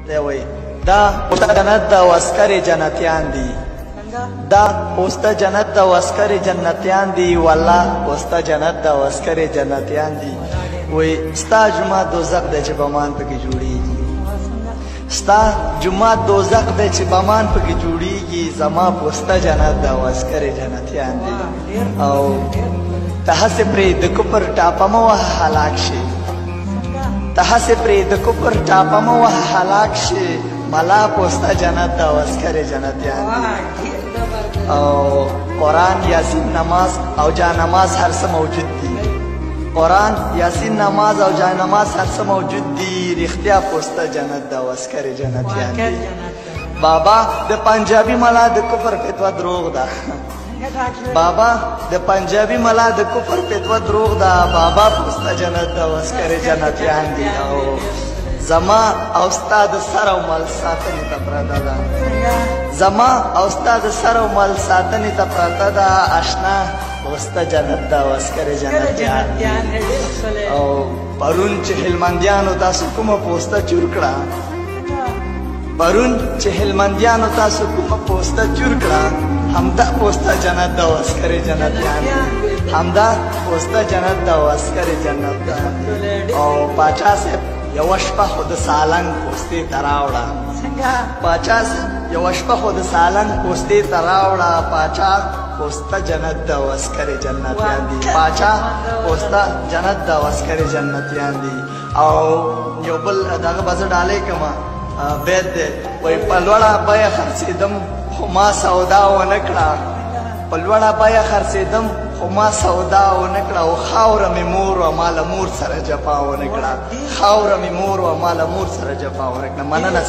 دی وای دا پوسته جنت دا واسکر جنتیان دی دا پوسته جنت دا واسکر جنتیان دی والله پوسته جنت دا واسکر جنتیان دی وای ستا جمعه دوزخ دی چې بمان پکې جوړیږي ستا جمعه دوزخ دی چې بمان پکې جوړیږي زما پوسته جنت دا واسکر جنتیان دی او ته هسې پرې د کفر ټاپه مه وهه هلاک شي ته هسې پرې د کفر ټاپه مه وهه هلاک شي ملا پوسته جنت دا واسکر جنتیان دی او قرآن یاسین نماز او جا نماز هر څه موجود دي قرآن یاسین نماز او جا نماز هر څه موجود دي رښتیا پوسته جنت دا واسکر جنتیان دی بابا د پنجابي ملا د کفر فتوا دروغ ده بابا د پنجابي ملا د کفر فتوا دروغ ده بابا پوسته جنت دا واسکر جنتیان دی او زما او ستا د سر او مال ساتنې ته پرته ده زما او ستا د سر او مال ساتنې ته پرته ده اشنا پوسته جنت دا واسکر جنتیان او پرون چې هلمندیانو تاسو کومه پوسته چور کړه پرون چې هلمندیانو تاسو کومه پوسته چور کړه همدا پوسته جنت دا واسکر جنتیان همدا پوسته جنت دا واسکر جنت او پاچا صاحب یوه شپه خو د سالنګ پوستې ته راوړه پاچا صاحب یوه شپه خو د سالنګ پوستې ته راوړه پاچا پوسته جنت د واسکر جنتیان دي پاچا پوسته جنت د واسکر جنتیان دي او یو بل دغه به زه ډالۍ کومه بیت دی وایي په لوړه بیه خرڅېدم خو ما سودا ونه کړه په لوړه بیه خرڅېدم خو ما سودا ونه کړه او خاوره مې مور وه ما له مور سره جفا ونه کړه خاوره مې مور وه ما له مور سره جفا ونه کړه مننه